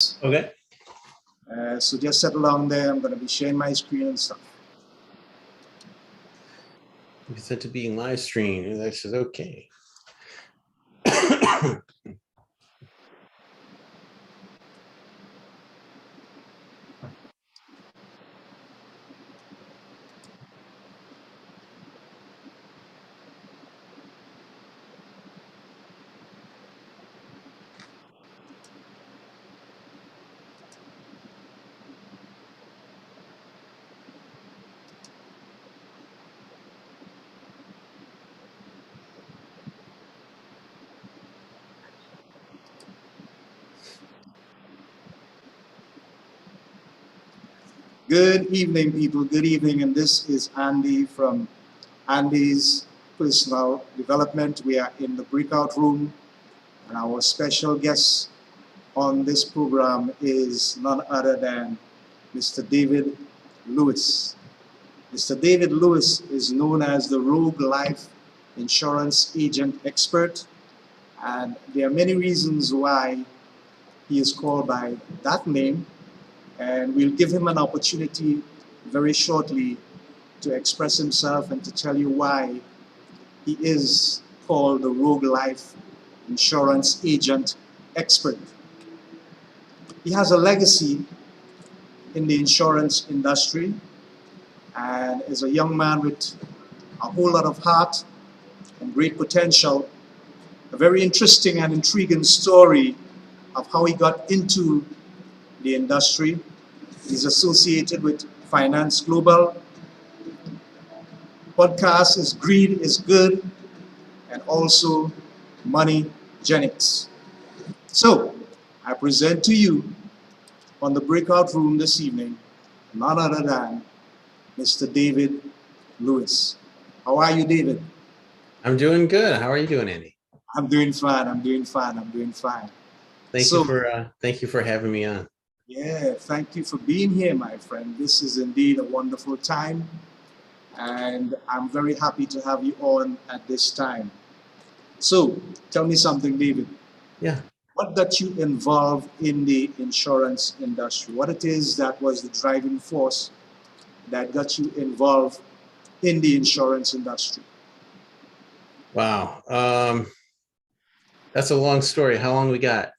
Okay. So just settle down there. I'm going to be sharing my screen and stuff. You said to being live streamed. That says okay. Good evening, people. Good evening. And this is Andy from Andy's Personal Development. We are in the breakout room, and our special guest on this program is none other than Mr. David Lewis. Mr. David Lewis is known as the Rogue Life Insurance Agent Expert, and there are many reasons why he is called by that name, and we'll give him an opportunity very shortly to express himself and to tell you why he is called the Rogue Life Insurance Agent Expert. He has a legacy in the insurance industry and is a young man with a whole lot of heart and great potential. A very interesting and intriguing story of how he got into the industry. He's associated with Finance Global. Podcast is Greed is Good, and also Money Genics. So I present to you on the breakout room this evening none other than Mr. David Lewis. How are you, David? I'm doing good. How are you doing, Andy? I'm doing fine. I'm doing fine. Thank you for having me on. Yeah, thank you for being here, my friend. This is indeed a wonderful time, and I'm very happy to have you on at this time. So, tell me something, David. Yeah. What got you involved in the insurance industry? What it is that was the driving force that got you involved in the insurance industry? Wow. That's a long story. How long we got?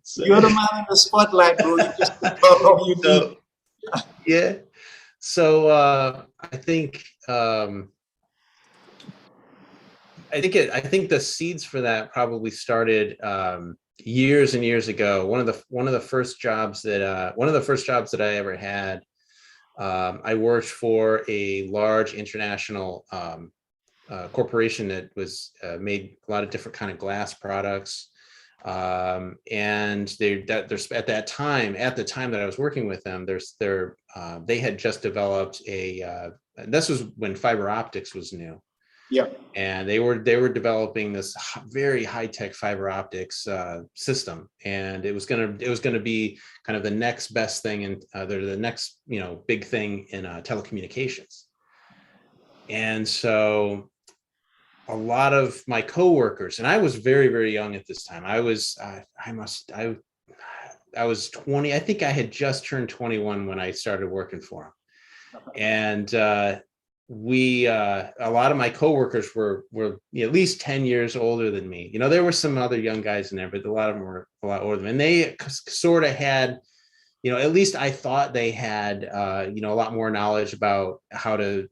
So, you're the man in the spotlight, bro. You just how long you need. Yeah. So I think the seeds for that probably started years and years ago. One of the first jobs that I ever had, I worked for a large international corporation that was made a lot of different kind of glass products, and there's at the time that I was working with them, they had just developed this was when fiber optics was new. Yeah. And they were developing this very high-tech fiber optics system, and it was gonna be kind of the next best thing, and the next big thing in telecommunications. And so a lot of my coworkers, and I was very, very young at this time. I was 20. I think I had just turned 21 when I started working for them, and a lot of my coworkers were at least 10 years older than me. There were some other young guys in there, but a lot of them were a lot older than me. And they sort of had, at least I thought they had, a lot more knowledge about how to,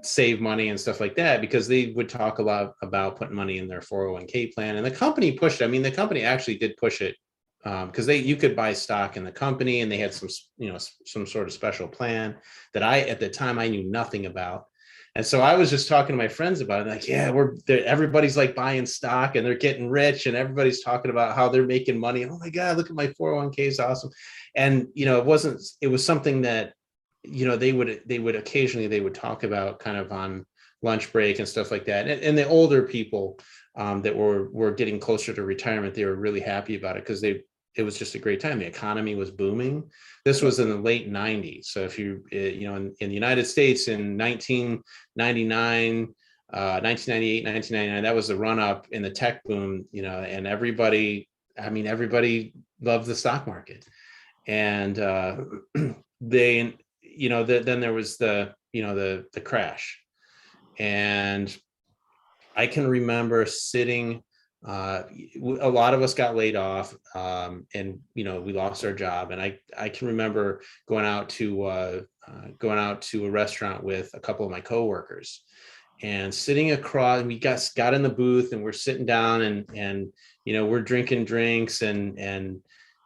save money and stuff like that, because they would talk a lot about putting money in their 401k plan. And the company pushed it. I mean, the company actually did push it, because you could buy stock in the company, and they had some sort of special plan that at the time I knew nothing about. And so I was just talking to my friends about it, like, yeah, everybody's like buying stock and they're getting rich, and everybody's talking about how they're making money. And oh my God, look at my 401k is awesome. And it was something that they would occasionally talk about kind of on lunch break and stuff like that. And the older people that were getting closer to retirement, they were really happy about it, because it was just a great time. The economy was booming. This was in the late 90s. So if in the United States in 1999, 1998, 1999. That was the run up in the tech boom, you know, and everybody loved the stock market. And they, you know, then there was the, you know, the crash. And I can remember sitting, a lot of us got laid off, and, you know, we lost our job. And I can remember going out to a restaurant with a couple of my coworkers and sitting across, we got in the booth and we're sitting down and, you know, we're drinking drinks and,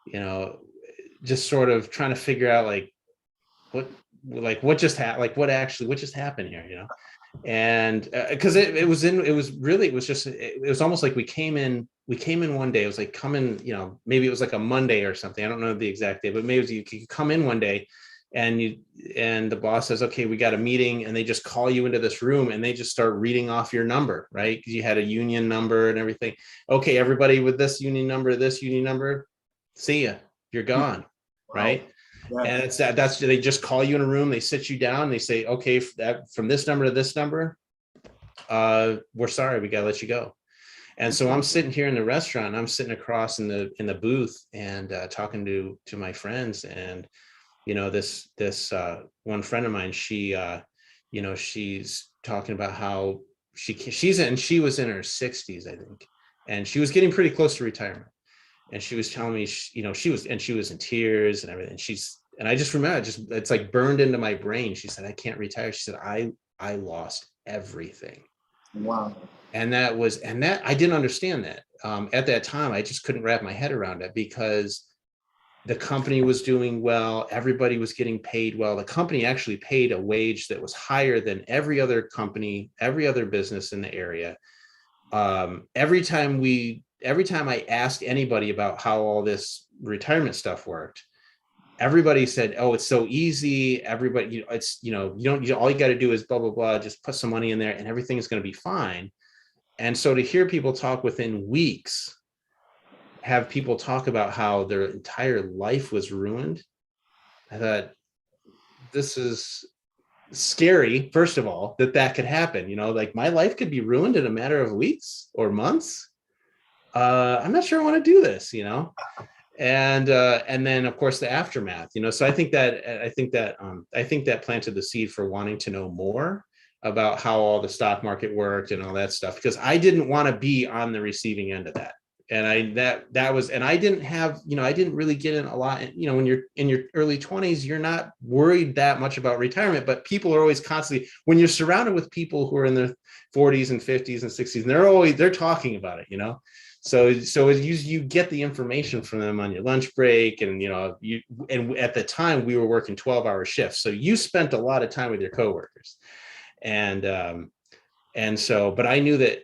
you know, just sort of trying to figure out what just happened here, you know? And because it was almost like we came in one day. It was like coming, you know, maybe it was like a Monday or something. I don't know the exact day, but maybe it was, you could come in one day and the boss says, okay, we got a meeting, and they just call you into this room and they just start reading off your number, right? Because you had a union number and everything. Okay, everybody with this union number, see ya, you're gone. Wow. Right. Yeah. And it's that's they just call you in a room, they sit you down, they say, okay, from this number to this number, we're sorry, we gotta let you go. And so I'm sitting here in the restaurant, I'm sitting across in the booth and talking to my friends. And, you know, this one friend of mine, she you know, she's talking about how she was in her 60s, I think, and she was getting pretty close to retirement. And she was telling me, you know, she was in tears and everything. And I just remember, it's like burned into my brain. She said, I can't retire. She said, I lost everything. Wow. And that I didn't understand that. At that time, I just couldn't wrap my head around it, because the company was doing well. Everybody was getting paid well. The company actually paid a wage that was higher than every other company, every other business in the area. Every time I asked anybody about how all this retirement stuff worked, everybody said, oh, it's so easy. Everybody, you know, it's, you know, all you got to do is blah, blah, blah, just put some money in there and everything is going to be fine. And so to hear people talk within weeks, have people talk about how their entire life was ruined, I thought, this is scary. First of all, that could happen, you know, like my life could be ruined in a matter of weeks or months. I'm not sure I want to do this, you know, and then of course the aftermath, you know. So I think that planted the seed for wanting to know more about how all the stock market worked and all that stuff, because I didn't want to be on the receiving end of that. And I didn't have, you know, I didn't really get in a lot, you know, when you're in your early 20s, you're not worried that much about retirement, but people are always constantly, when you're surrounded with people who are in their 40s and 50s and 60s, and they're talking about it, you know. So you get the information from them on your lunch break, and, you know, and at the time we were working 12-hour shifts. So you spent a lot of time with your coworkers. And so, but I knew that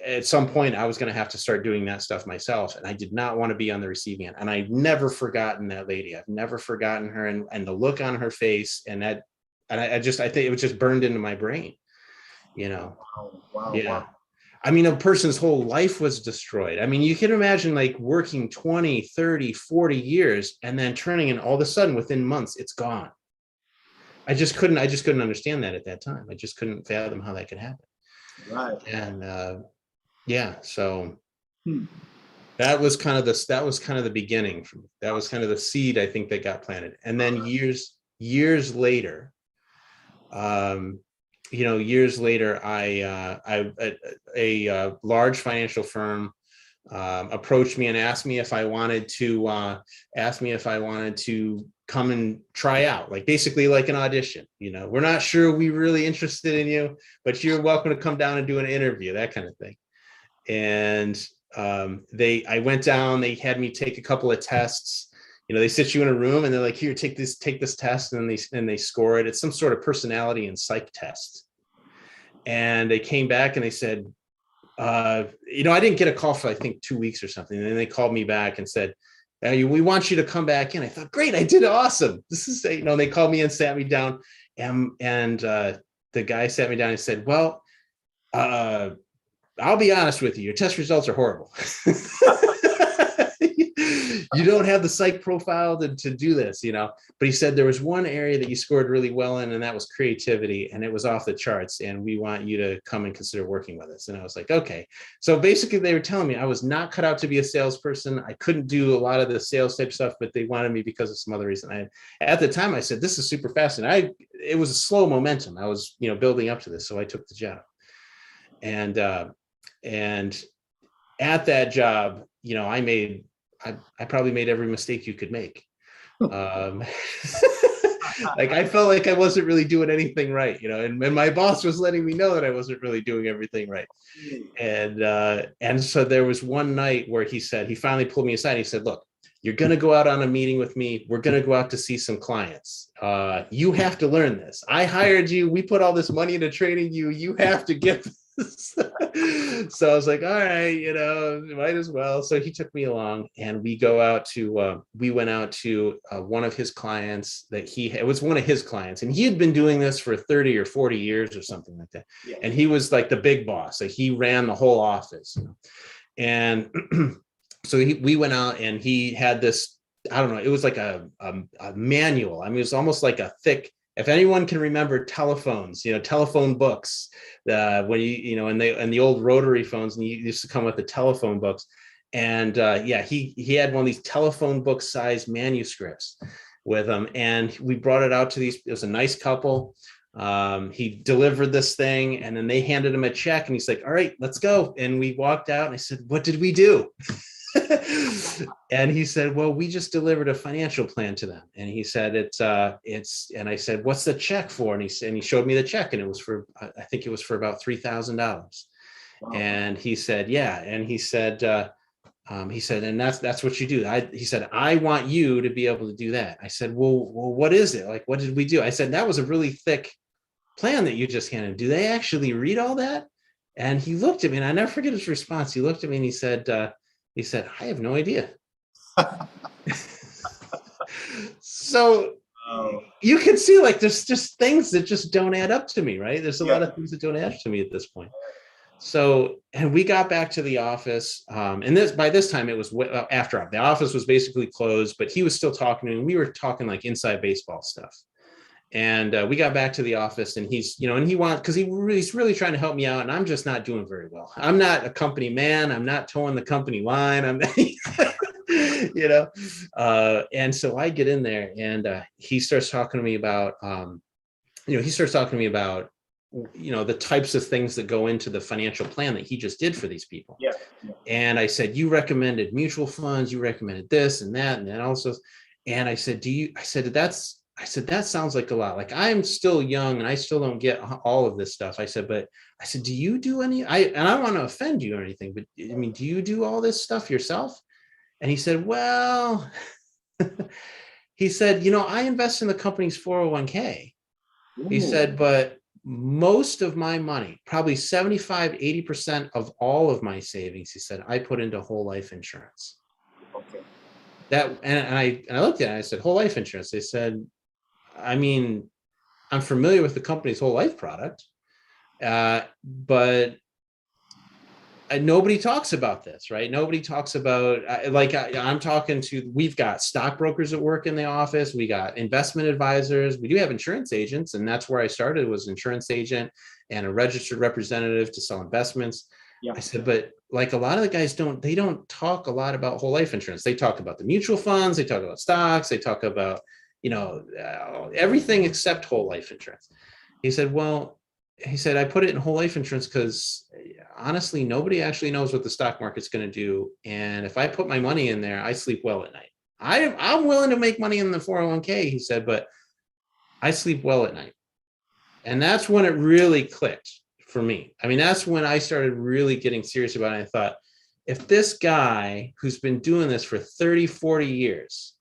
at some point I was going to have to start doing that stuff myself. And I did not want to be on the receiving end. And I've never forgotten that lady. I've never forgotten her, and the look on her face, and I think it was just burned into my brain, you know. Wow. Yeah. Wow. I mean, a person's whole life was destroyed. I mean, you can imagine like working 20, 30, 40 years and then turning, and all of a sudden within months, it's gone. I just couldn't understand that at that time. I just couldn't fathom how that could happen. Right. And yeah, so that was kind of the beginning. That was kind of the seed, I think, that got planted. And then years later, you know, a large financial firm approached me and asked me if I wanted to come and try out, like basically like an audition. You know, we're not sure we're really interested in you, but you're welcome to come down and do an interview, that kind of thing. And I went down, they had me take a couple of tests. You know, they sit you in a room and they're like, here, take this test, and they score it. It's some sort of personality and psych test. And they came back and they said, you know, I didn't get a call for, I think, 2 weeks or something. And then they called me back and said, we want you to come back in. I thought, great, I did awesome. This is, you know, they called me and sat me down, and the guy sat me down and said, well, I'll be honest with you, your test results are horrible. you don't have the psych profile to do this, you know. But he said there was one area that you scored really well in, and that was creativity, and it was off the charts, and we want you to come and consider working with us. And I was like, okay. So basically they were telling me I was not cut out to be a salesperson. I couldn't do a lot of the sales type stuff, but they wanted me because of some other reason. At the time I said, this is super fascinating. It was a slow momentum. I was, you know, building up to this. So I took the job. And at that job, you know, I probably made every mistake you could make. Like I felt like I wasn't really doing anything right, you know, and my boss was letting me know that I wasn't really doing everything right. And so there was one night where he finally pulled me aside. He said, look, you're going to go out on a meeting with me. We're going to go out to see some clients. You have to learn this. I hired you. We put all this money into training you. You have to get this. So I was like, all right, you know, might as well. So he took me along, and we went out to one of his clients it was one of his clients, and he had been doing this for 30 or 40 years or something like that. Yeah. And he was like the big boss. Like he ran the whole office, you know? And so we went out, and he had this, I don't know, it was like a manual. I mean, it was almost like a thick, if anyone can remember telephones, you know, telephone books, when you know, and the old rotary phones, and you used to come with the telephone books. And yeah, he had one of these telephone book size manuscripts with him. And we brought it out to it was a nice couple. He delivered this thing, and then they handed him a check, and he's like, all right, let's go. And we walked out, and I said, what did we do? And he said, well, we just delivered a financial plan to them. And he said, it's, and I said, what's the check for? And he showed me the check, and it was for, I think it was for about $3,000. Wow. And he said, yeah. And he said, and that's what you do. He said, I want you to be able to do that. I said, well, what is it? Like, what did we do? I said, that was a really thick plan that you just handed. Do they actually read all that? And he looked at me, and I never forget his response. He looked at me, and he said, I have no idea. So you can see, like, there's just things that just don't add up to me, right? There's a lot of things that don't add up to me at this point. So, and we got back to the office, and by this time it was after the office was basically closed, but he was still talking to me, and we were talking like inside baseball stuff. And we got back to the office, and he's, you know, and because he's really trying to help me out, and I'm just not doing very well. I'm not a company man. I'm not towing the company line. I'm, you know, and so I get in there, and he starts talking to me about, you know, the types of things that go into the financial plan that he just did for these people. Yeah. And I said, you recommended mutual funds, you recommended this and that, and then also, and I said, that sounds like a lot. Like, I'm still young and I still don't get all of this stuff. I said, do you do any, and I don't want to offend you or anything, but I mean, do you do all this stuff yourself? And he said, well, he said, you know, I invest in the company's 401k. Ooh. He said, but most of my money, probably 75, 80% of all of my savings, he said, I put into whole life insurance. Okay. And I looked at it, and I said, whole life insurance. They said, I mean, I'm familiar with the company's whole life product, but nobody talks about this, right? Nobody talks about, we've got stockbrokers that work in the office. We got investment advisors. We do have insurance agents. And that's where I started, was insurance agent and a registered representative to sell investments. Yeah. I said, but like, a lot of the guys don't talk a lot about whole life insurance. They talk about the mutual funds. They talk about stocks. They talk about, you know, everything except whole life insurance. He said, I put it in whole life insurance because honestly, nobody actually knows what the stock market's going to do. And if I put my money in there, I sleep well at night. I'm willing to make money in the 401k, he said, but I sleep well at night. And that's when it really clicked for me. I mean, that's when I started really getting serious about it. I thought, if this guy who's been doing this for 30, 40 years,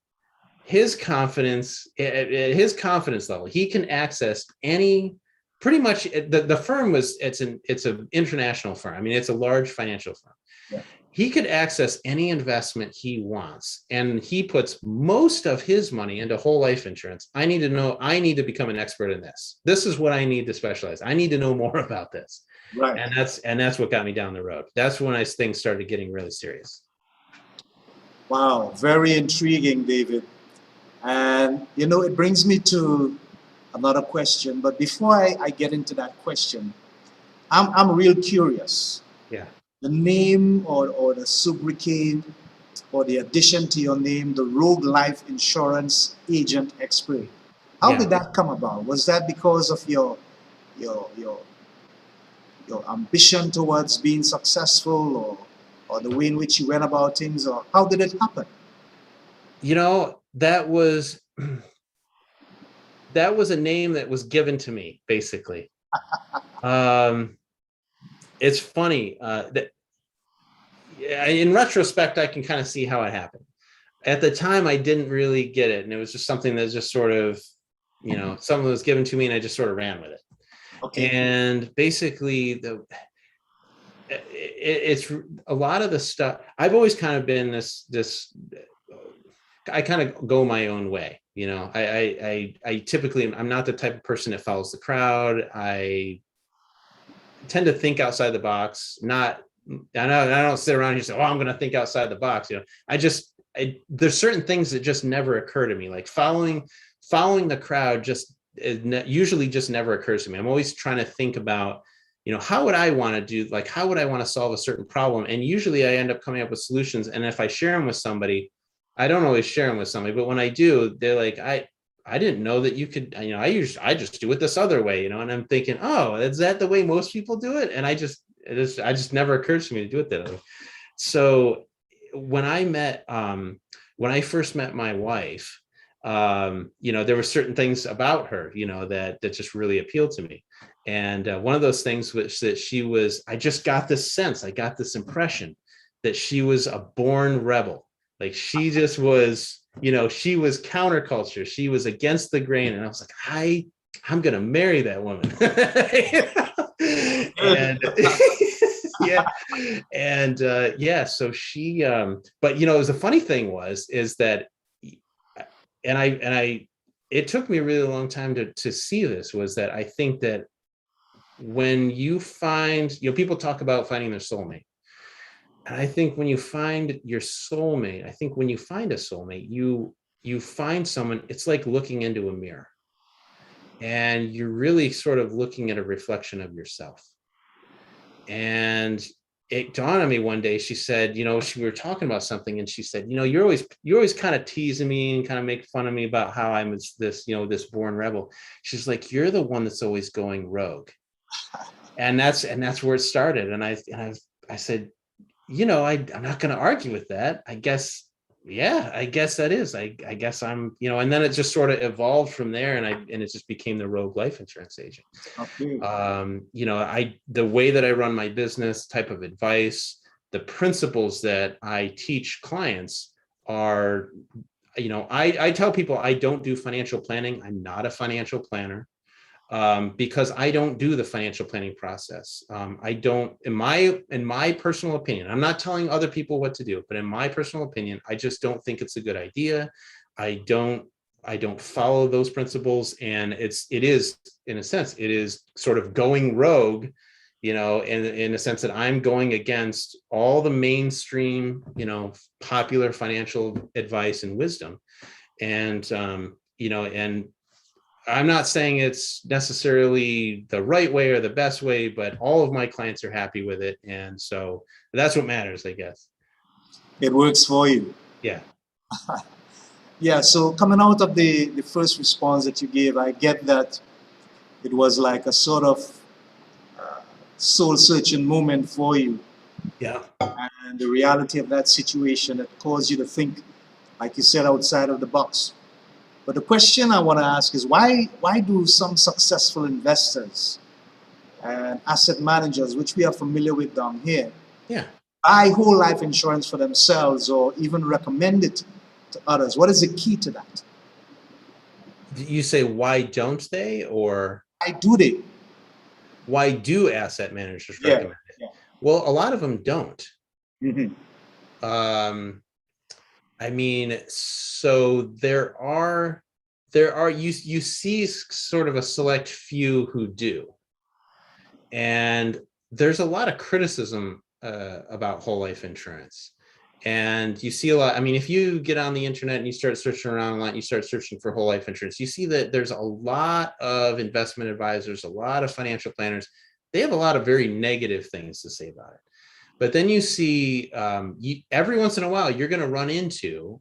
his confidence level, he can access any, pretty much the firm it's an international firm. I mean, it's a large financial firm. Yeah. He could access any investment he wants, and he puts most of his money into whole life insurance. I need to become an expert in this. This is what I need to specialize. I need to know more about this. Right. And that's what got me down the road. That's when things started getting really serious. Wow, very intriguing, David. And you know, it brings me to another question. But before I get into that question, I'm real curious. Yeah. The name or the sobriquet or the addition to your name, the Rogue Life Insurance Agent Expert. How Yeah. did that come about? Was that because of your your your ambition towards being successful, or the way in which you went about things, or how did it happen? You know, that was a name that was given to me, basically. Um, it's funny that in retrospect, I can kind of see how it happened. At the time, I didn't really get it, and it was just something that just sort of, something that was given to me, and I just sort of ran with it. Okay. And basically, it's a lot of the stuff. I've always kind of been this. I kind of go my own way. I typically, I'm not the type of person that follows the crowd. I tend to think outside the box. I don't sit around here and say, "Oh, I'm going to think outside the box." There's certain things that just never occur to me. Like following the crowd usually just never occurs to me. I'm always trying to think about, how would I want to do? Like, how would I want to solve a certain problem? And usually I end up coming up with solutions. And if I share them with somebody, I don't always share them with somebody, but when I do, they're like, I didn't know that you could, I just do it this other way, and I'm thinking, oh, is that the way most people do it? And I just never occurs to me to do it that way. So when I first met my wife, there were certain things about her, that just really appealed to me. And one of those things was that I just got this sense, I got this impression that she was a born rebel. Like she just was, she was counterculture. She was against the grain. And I was like, I'm going to marry that woman. And yeah. And so she, but it was the funny thing is that, it took me a really long time to see this, was that I think that when you find, people talk about finding their soulmate. And I think when you find your soulmate, I think when you find a soulmate, you find someone, it's like looking into a mirror. And you're really sort of looking at a reflection of yourself. And it dawned on me one day, she said, we were talking about something, and she said, you're always kind of teasing me and kind of make fun of me about how I'm this born rebel. She's like, you're the one that's always going rogue. And that's where it started. And I said, I'm not going to argue with that. I guess that is. I guess I'm, and then it just sort of evolved from there, and it just became the Rogue Life Insurance Agent. Okay. The way that I run my business, type of advice, the principles that I teach clients are, I tell people I don't do financial planning. I'm not a financial planner. Because I don't do the financial planning process. I don't, in my personal opinion, I'm not telling other people what to do, but in my personal opinion, I just don't think it's a good idea. I don't follow those principles, and it is, in a sense, it is sort of going rogue, in a sense that I'm going against all the mainstream, popular financial advice and wisdom, and and I'm not saying it's necessarily the right way or the best way, but all of my clients are happy with it. And so that's what matters, I guess. It works for you. Yeah. Yeah, so coming out of the first response that you gave, I get that it was like a sort of soul-searching moment for you. Yeah. And the reality of that situation that caused you to think, like you said, outside of the box. But the question I want to ask is, why do some successful investors and asset managers, which we are familiar with down here, Yeah. buy whole life insurance for themselves or even recommend it to others? What is the key to that? You say, why don't they, or Why do they? why do asset managers Yeah. recommend it? Yeah. Well, a lot of them don't. Mm-hmm. I mean, so there are you see sort of a select few who do, and there's a lot of criticism about whole life insurance. And you see a lot. I mean, if you get on the internet and you start searching around a lot, you start searching for whole life insurance, you see that there's a lot of investment advisors, a lot of financial planners. They have a lot of very negative things to say about it. But then you see every once in a while, you're going to run into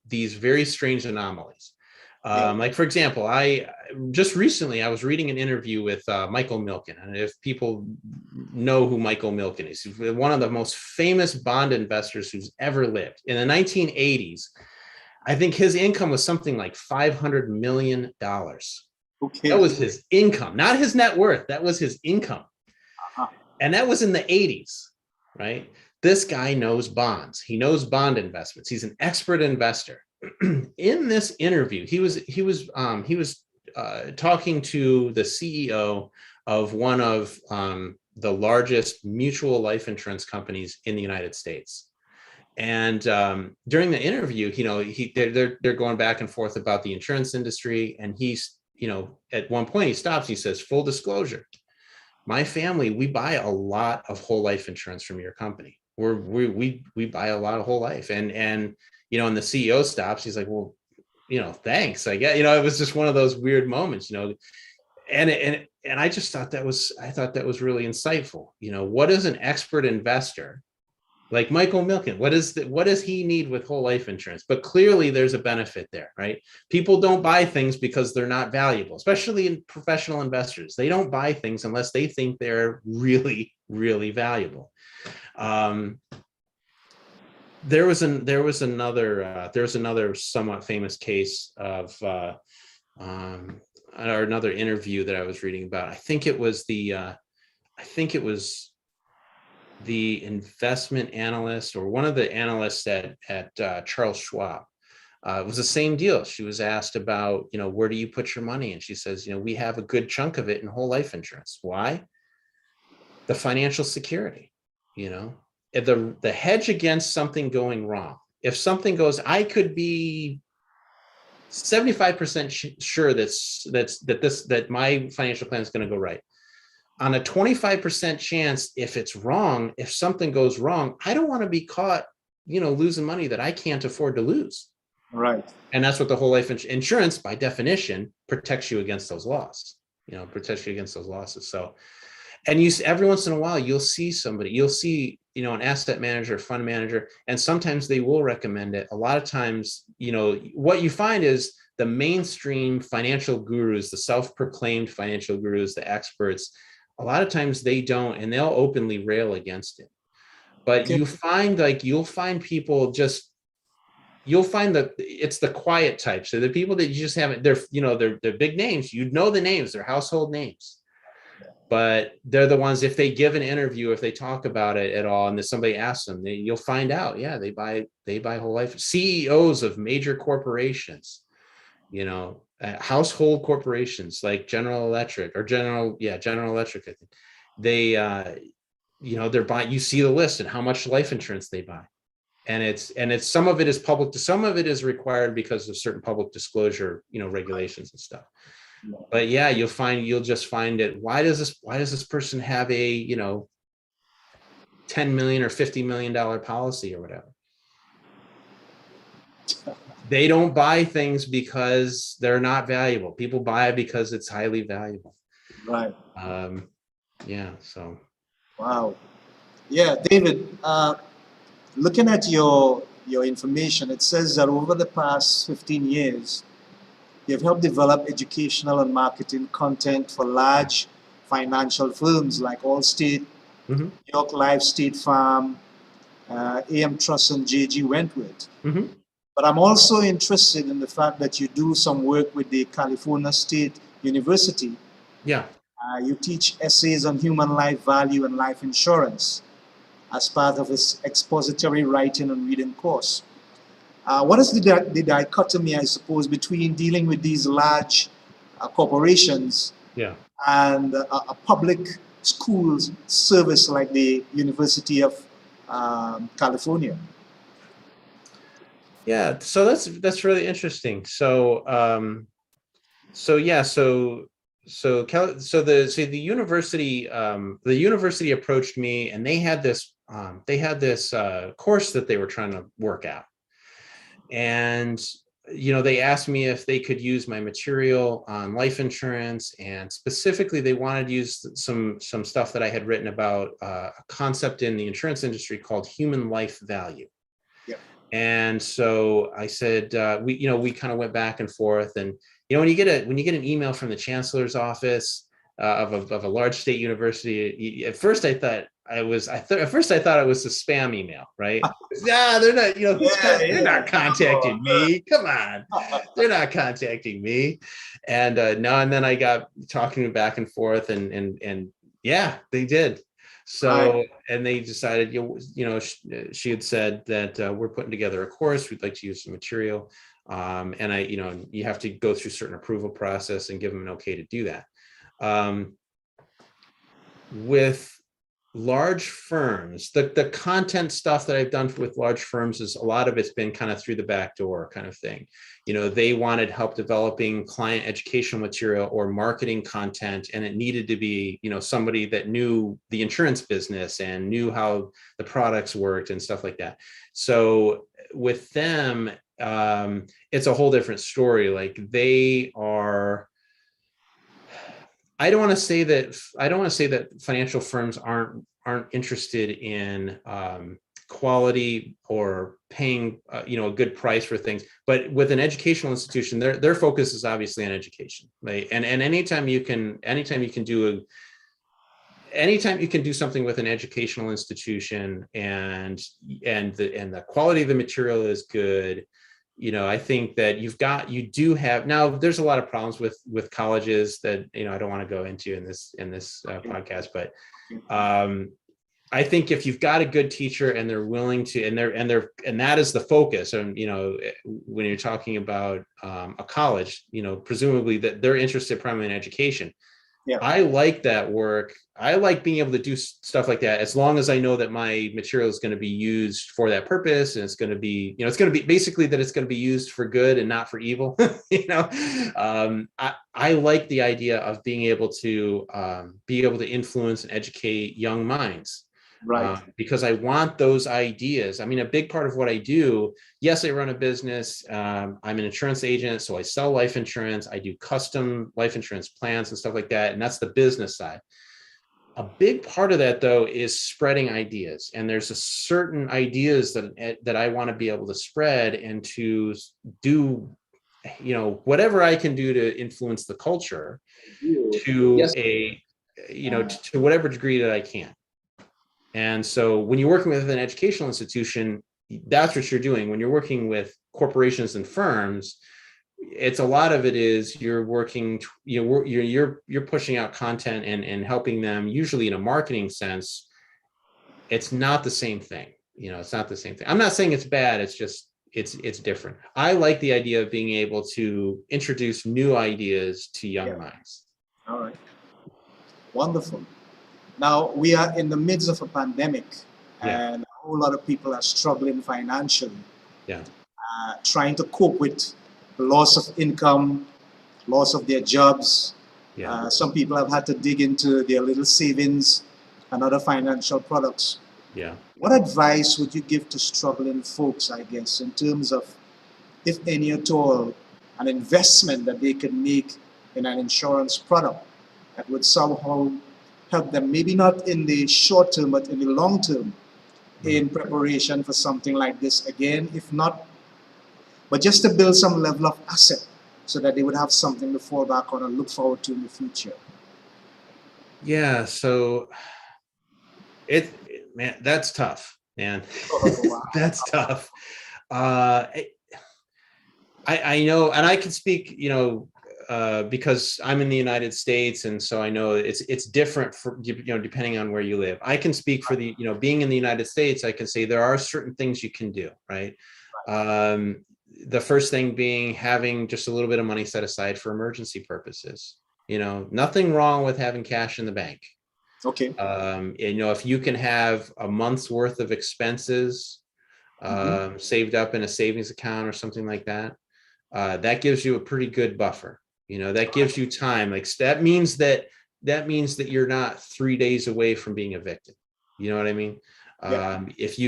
these very strange anomalies. Like, for example, I just recently I was reading an interview with Michael Milken. And if people know who Michael Milken is, he's one of the most famous bond investors who's ever lived. In the 1980s, I think his income was something like $500 million. Okay. That was his income, not his net worth. That was his income. And that was in the 80s, right? This guy knows bonds. He knows bond investments. He's an expert investor. In this interview, he was talking to the CEO of one of the largest mutual life insurance companies in the United States. And during the interview, they're going back and forth about the insurance industry. And he's, at one point he stops. He says, "Full disclosure, my family, we buy a lot of whole life insurance from your company. We buy a lot of whole life." And and the CEO stops. He's like, "Well, thanks. I guess." It was just one of those weird moments, and I just thought that was really insightful. What is an expert investor like Michael Milken? What does he need with whole life insurance? But clearly there's a benefit there, right? People don't buy things because they're not valuable, especially in professional investors. They don't buy things unless they think they're really, really valuable. There was another somewhat famous case of or another interview that I was reading about. I think it was the investment analyst or one of the analysts at Charles Schwab. It was the same deal. She was asked about, where do you put your money? And she says, we have a good chunk of it in whole life insurance. Why? The financial security, the hedge against something going wrong. If something goes, I could be 75% sure that my financial plan is going to go right. On a 25% chance, if it's wrong, if something goes wrong, I don't want to be caught, losing money that I can't afford to lose. Right. And that's what the whole life insurance, by definition, protects you against those losses. So, and every once in a while, you'll see an asset manager, fund manager, and sometimes they will recommend it. A lot of times, what you find is the mainstream financial gurus, the self-proclaimed financial gurus, the experts, a lot of times they don't, and they'll openly rail against it. But Okay. you'll find people you'll find that it's the quiet types. So the people that you just haven't, they're big names. The names, they're household names. But they're the ones, if they give an interview, if they talk about it at all, and then somebody asks them, you'll find out, they buy whole life. CEOs of major corporations, household corporations like General Electric, I think they, they're buying, you see the list and how much life insurance they buy. And it's some of it is public, some of it is required because of certain public disclosure, regulations and stuff. But you'll just find it. Why does this person have a, $10 million or $50 million policy or whatever? They don't buy things because they're not valuable. People buy it because it's highly valuable. Right. So. Wow. Yeah, David, looking at your information, it says that over the past 15 years, you've helped develop educational and marketing content for large financial firms like Allstate, Mm-hmm. New York Life, State Farm, AM Trust, and JG Wentworth. Mm-hmm. But I'm also interested in the fact that you do some work with the California State University. Yeah. You teach essays on human life value and life insurance as part of this expository writing and reading course. What is the dichotomy, I suppose, between dealing with these large corporations and a public schools service like the University of California? Yeah, so that's really interesting. So the university approached me, and they had this they had this course that they were trying to work out. And, they asked me if they could use my material on life insurance. And specifically, they wanted to use some stuff that I had written about a concept in the insurance industry called human life value. Yeah. And so I said, we kind of went back and forth. And, when you get an email from the chancellor's office of a large state university, at first I thought it was a spam email, right? Nah, they're not, they're not contacting me. Come on, they're not contacting me. And then I got talking back and forth, and yeah, they did. So, right. And they decided, she had said that we're putting together a course. We'd like to use some material. And you have to go through certain approval process and give them an okay to do that. With large firms, the content stuff that I've done with large firms is a lot of it's been kind of through the back door kind of thing. They wanted help developing client educational material or marketing content, and it needed to be, somebody that knew the insurance business and knew how the products worked and stuff like that. So with them, it's a whole different story. Like they are, I don't want to say that financial firms aren't interested in quality or paying a good price for things, but with an educational institution, their focus is obviously on education, right? And anytime you can do something with an educational institution and the quality of the material is good, I think that you do have, now there's a lot of problems with colleges that, I don't want to go into in this podcast, but I think if you've got a good teacher and they're willing to, and that is the focus. And, when you're talking about a college, presumably that they're interested primarily in education. Yeah. I like that work. I like being able to do stuff like that, as long as I know that my material is going to be used for that purpose. And it's going to be, it's going to be basically that it's going to be used for good and not for evil. I like the idea of being able to influence and educate young minds. Right. Because I want those ideas. I mean, a big part of what I do, yes, I run a business. I'm an insurance agent, so I sell life insurance. I do custom life insurance plans and stuff like that. And that's the business side. A big part of that, though, is spreading ideas. And there's a certain ideas that I want to be able to spread and to do, whatever I can do to influence the culture to yes. To whatever degree that I can. And so when you're working with an educational institution, that's what you're doing. When you're working with corporations and firms, it's a lot of it is you're working, you're pushing out content and helping them, usually in a marketing sense. It's not the same thing. It's not the same thing. I'm not saying it's bad. It's just, it's different. I like the idea of being able to introduce new ideas to young minds. All right. Wonderful. Now, we are in the midst of a pandemic, and a whole lot of people are struggling financially, trying to cope with the loss of income, loss of their jobs. Some people have had to dig into their little savings and other financial products. What advice would you give to struggling folks, I guess, in terms of, if any at all, an investment that they can make in an insurance product that would somehow help them, maybe not in the short term, but in the long term, in preparation for something like this again, if not, but just to build some level of asset so that they would have something to fall back on and look forward to in the future? Yeah, so man, that's tough, man. Oh, wow. That's tough. I know, and I can speak, because I'm in the United States, and so I know it's different for depending on where you live. I can speak for the being in the United States. I can say there are certain things you can do, right? The first thing being having just a little bit of money set aside for emergency purposes. Nothing wrong with having cash in the bank. Okay. If you can have a month's worth of expenses saved up in a savings account or something like that, that gives you a pretty good buffer. That gives you time. Like that means that you're not 3 days away from being evicted. You know what I mean? Yeah. If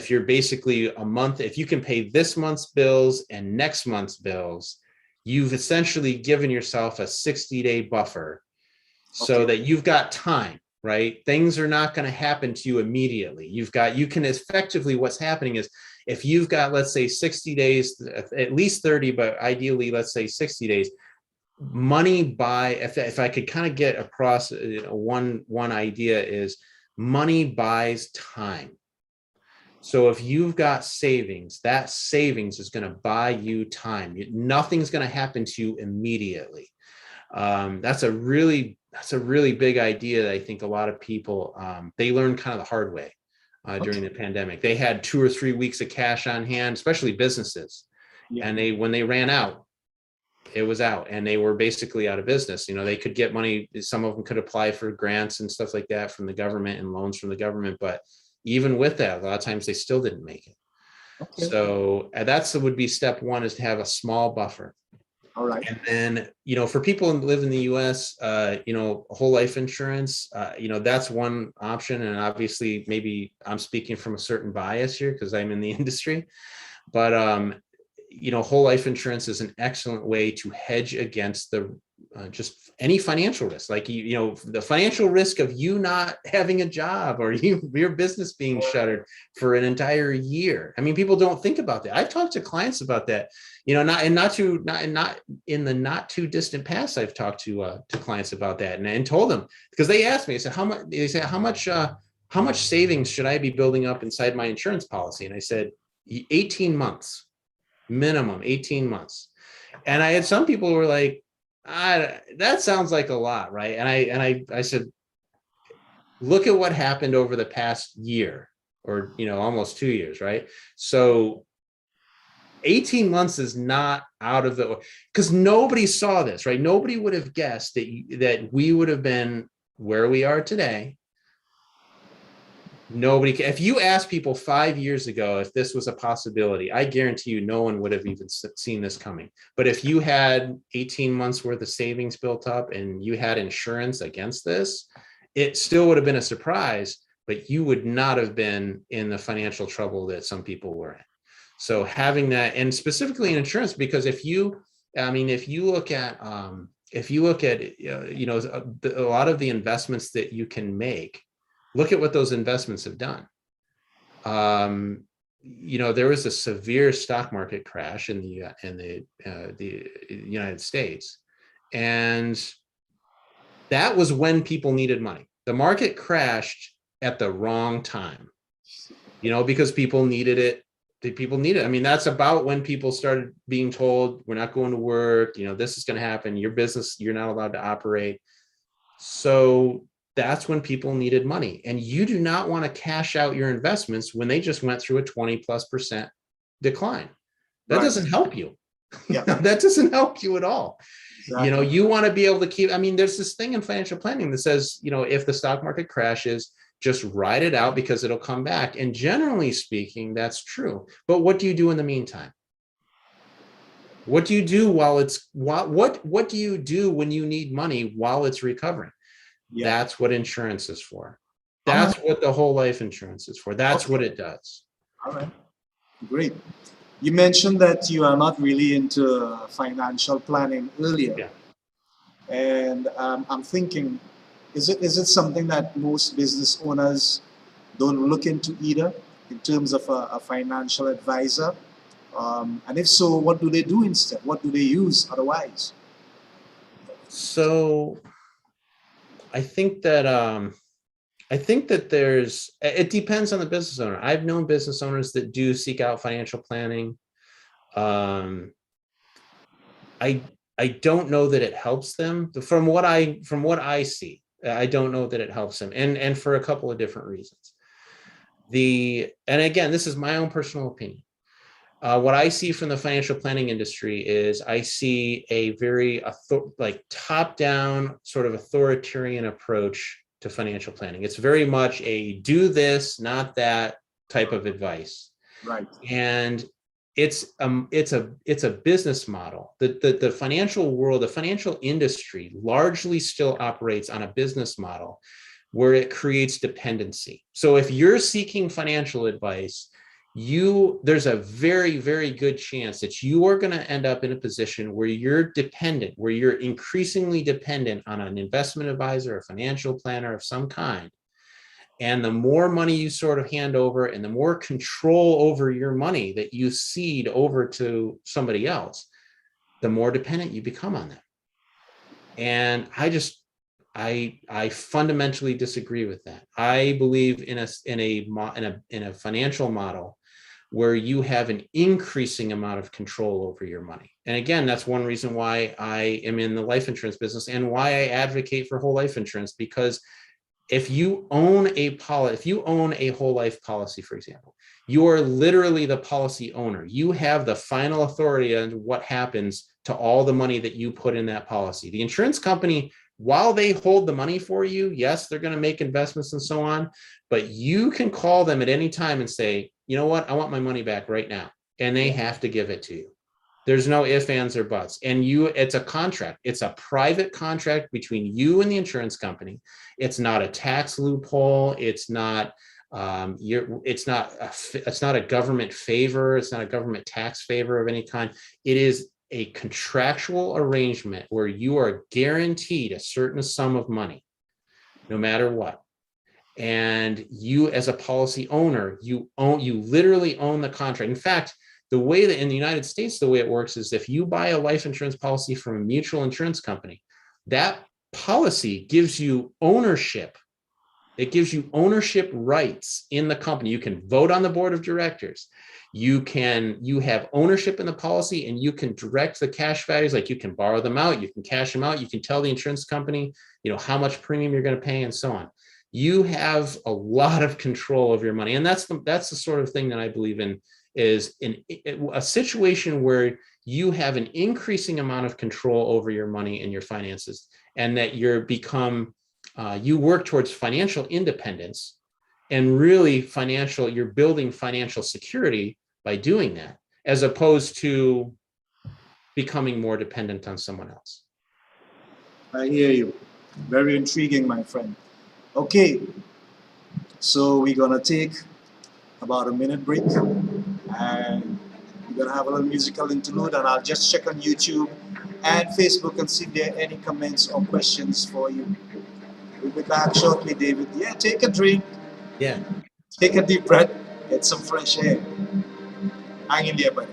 you're basically a month, if you can pay this month's bills and next month's bills, you've essentially given yourself a 60-day buffer so Okay. that you've got time, right? Things are not going to happen to you immediately. You can effectively, what's happening is if you've got, let's say 60 days, at least 30, but ideally, let's say 60 days, if I could kind of get across one idea is money buys time. So if you've got savings, that savings is going to buy you time. Nothing's going to happen to you immediately. That's a really big idea that I think a lot of people, they learned kind of the hard way during the pandemic. They had 2 or 3 weeks of cash on hand, especially businesses. Yeah. And when they ran out, it was out, and they were basically out of business. They could get money. Some of them could apply for grants and stuff like that from the government and loans from the government. But even with that, a lot of times they still didn't make it. Okay. So would be step one, is to have a small buffer. All right. And then, for people who live in the US, whole life insurance, that's one option. And obviously maybe I'm speaking from a certain bias here because I'm in the industry, but whole life insurance is an excellent way to hedge against the just any financial risk, like the financial risk of you not having a job or your business being shuttered for an entire year. I mean, people don't think about that. I've talked to clients about that. Not in the not too distant past. I've talked to clients about that and told them, because they asked me. I said, how much savings should I be building up inside my insurance policy? And I said, 18 months. Minimum 18 months. And I had some people who were like, that sounds like a lot, right? And I said, look at what happened over the past year, or almost 2 years, right? So 18 months is not out of the, because nobody saw this, right? Nobody would have guessed that we would have been where we are today. If you asked people 5 years ago if this was a possibility, I guarantee you no one would have even seen this coming. But if you had 18 months worth of savings built up and you had insurance against this, it still would have been a surprise, but you would not have been in the financial trouble that some people were in. So having that, and specifically in insurance, because if you look at a lot of the investments that you can make, look at what those investments have done. There was a severe stock market crash in the United States, and that was when people needed money. The market crashed at the wrong time, because people needed it. I mean, that's about when people started being told, we're not going to work, this is going to happen, your business, you're not allowed to operate. So that's when people needed money. And you do not want to cash out your investments when they just went through a 20+% decline. That doesn't help you. Yeah. That doesn't help you at all. Exactly. You want to be able to keep, there's this thing in financial planning that says, if the stock market crashes, just ride it out because it'll come back. And generally speaking, that's true. But what do you do in the meantime? What do you do what do you do when you need money while it's recovering? Yeah. That's what insurance is for. That's what the whole life insurance is for. That's what it does. All right. Great. You mentioned that you are not really into financial planning earlier. Yeah. And I'm thinking, is it something that most business owners don't look into either, in terms of a financial advisor? And if so, what do they do instead? What do they use otherwise? So I think that it depends on the business owner. I've known business owners that do seek out financial planning. I don't know that it helps them. From what I see, I don't know that it helps them, and for a couple of different reasons. And again, this is my own personal opinion. What I see from the financial planning industry is I see a very top-down sort of authoritarian approach to financial planning. It's very much a do this, not that type of advice. Right. And it's a business model. The financial world, the financial industry largely still operates on a business model where it creates dependency. So if you're seeking financial advice, there's a very, very good chance that you are going to end up in a position where you're dependent, where you're increasingly dependent on an investment advisor, a financial planner of some kind. And the more money you sort of hand over and the more control over your money that you cede over to somebody else, the more dependent you become on them. And I fundamentally disagree with that. I believe in a financial model where you have an increasing amount of control over your money. And again, that's one reason why I am in the life insurance business and why I advocate for whole life insurance, because if you own a whole life policy, for example, you are literally the policy owner. You have the final authority on what happens to all the money that you put in that policy. The insurance company, while they hold the money for you, yes, they're going to make investments and so on, but you can call them at any time and say, you know what, I want my money back right now. And they have to give it to you. There's no ifs, ands, or buts. And it's a contract. It's a private contract between you and the insurance company. It's not a tax loophole. It's not it's not a government favor. It's not a government tax favor of any kind. It is a contractual arrangement where you are guaranteed a certain sum of money, no matter what. And you, as a policy owner, you literally own the contract. In fact, the way that in the United States, the way it works is if you buy a life insurance policy from a mutual insurance company, that policy gives you ownership. It gives you ownership rights in the company. You can vote on the board of directors. You have ownership in the policy, and you can direct the cash values. Like, you can borrow them out, you can cash them out, you can tell the insurance company, how much premium you're going to pay and so on. You have a lot of control over your money. And that's the sort of thing that I believe in, is a situation where you have an increasing amount of control over your money and your finances, and that you work towards financial independence, and really you're building financial security by doing that, as opposed to becoming more dependent on someone else. I hear you. Very intriguing, my friend. Okay, so we're gonna take about a minute break, and we're gonna have a little musical interlude, and I'll just check on YouTube and Facebook and see if there are any comments or questions for you. We'll be back shortly, David. Yeah, take a drink. Yeah. Take a deep breath. Get some fresh air. Hang in there, buddy.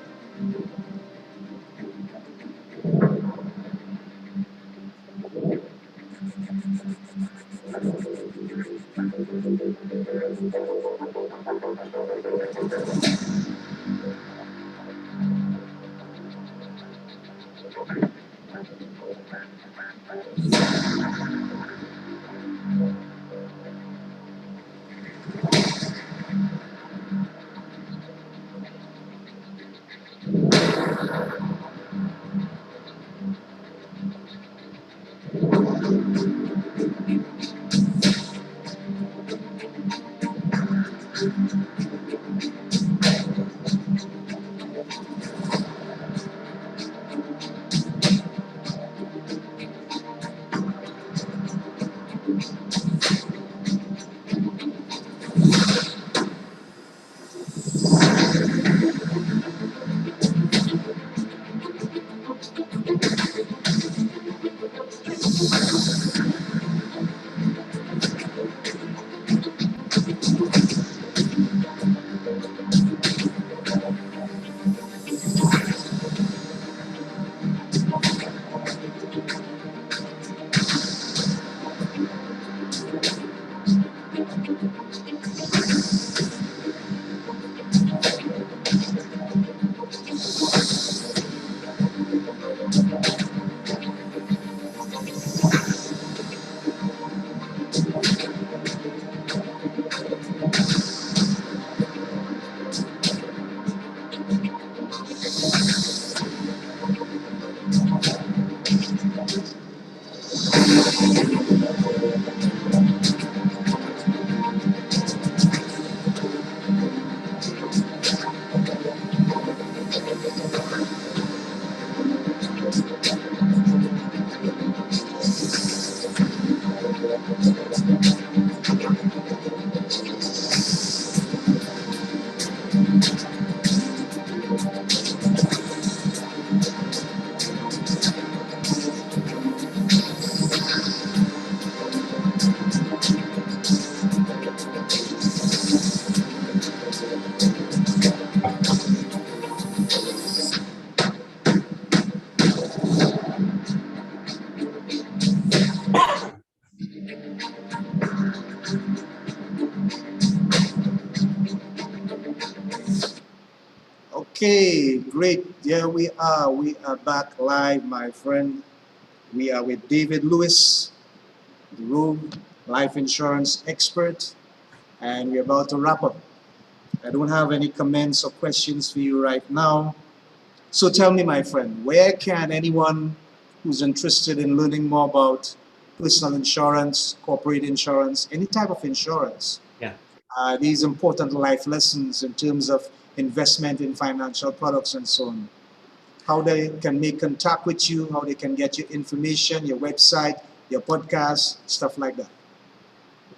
Okay, great. There we are. We are back live, my friend. We are with David Lewis, the Rogue life insurance expert, and we're about to wrap up. I don't have any comments or questions for you right now. So tell me, my friend, where can anyone who's interested in learning more about personal insurance, corporate insurance, any type of insurance, Yeah. these important life lessons in terms of investment in financial products and so on, how they can make contact with you, how they can get your information, your website, your podcast, stuff like that?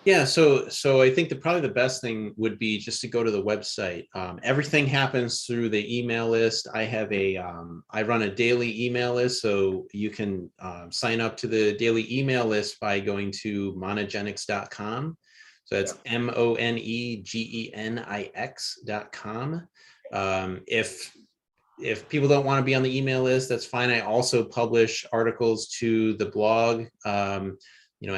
Yeah, so I think probably the best thing would be just to go to the website. Everything happens through the email list. I run a daily email list, so you can sign up to the daily email list by going to monogenics.com. So that's MONEGENIX.com. If people don't want to be on the email list, that's fine. I also publish articles to the blog. I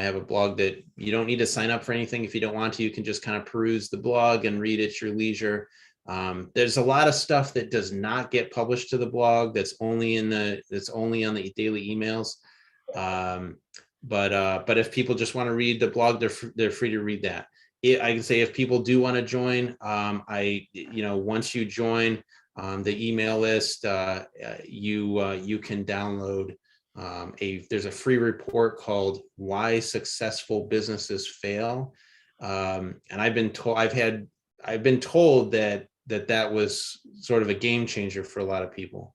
have a blog that you don't need to sign up for anything. If you don't want to, you can just kind of peruse the blog and read at your leisure. There's a lot of stuff that does not get published to the blog that's only on the daily emails. But if people just want to read the blog, they're free to read that. I can say if people do want to join, once you join the email list, you can download there's a free report called Why Successful Businesses Fail. And I've been told that was sort of a game changer for a lot of people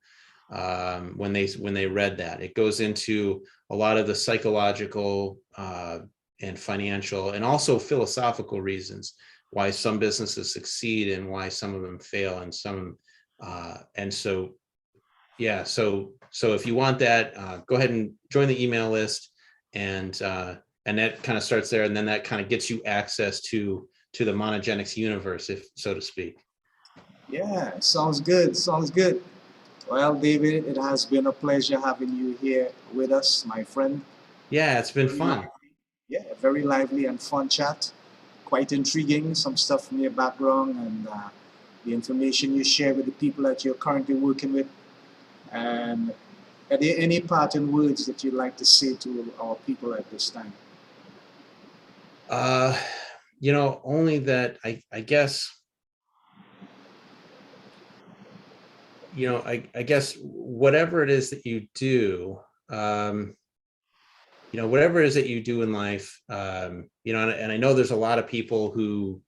when they read that. It goes into a lot of the psychological and financial and also philosophical reasons why some businesses succeed and why some of them fail, and so if you want that, go ahead and join the email list, and that kind of starts there, and then that kind of gets you access to the Monogenics universe, if so to speak. Yeah, sounds good. Sounds good. Well, David, it has been a pleasure having you here with us, my friend. Yeah, it's been fun. Yeah, very lively and fun chat. Quite intriguing, some stuff from your background and the information you share with the people that you're currently working with. And are there any parting words that you'd like to say to our people at this time? Only that I guess, I guess whatever it is that you do, whatever it is that you do in life, and I know there's a lot of people who,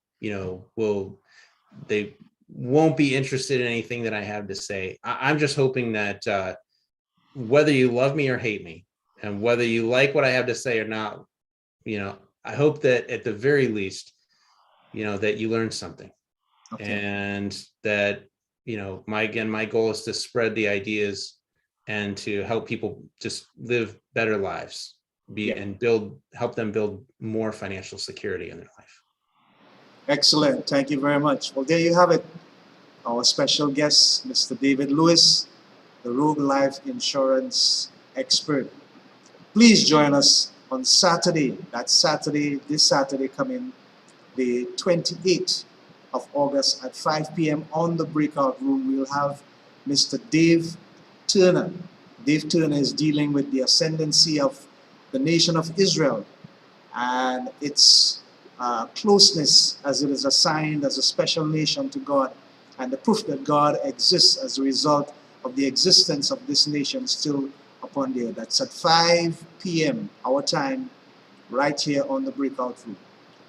they won't be interested in anything that I have to say. I'm just hoping that whether you love me or hate me, and whether you like what I have to say or not, I hope that at the very least, that you learn something. Okay. And that, my goal is to spread the ideas and to help people just live better lives, and help them build more financial security in their life. Excellent. Thank you very much. Well, there you have it. Our special guest, Mr. David Lewis, the Rogue Life Insurance expert. Please join us on Saturday. This Saturday coming, the 28th of August at 5 p.m. on the Breakout Room. We'll have Mr. Dave Turner. Dave Turner is dealing with the ascendancy of the nation of Israel and its closeness as it is assigned as a special nation to God, and the proof that God exists as a result of the existence of this nation still upon the earth. That's at 5 p.m. our time, right here on the Breakout Room.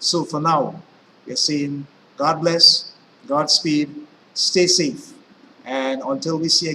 So for now, we're saying God bless, Godspeed, stay safe, and until we see again.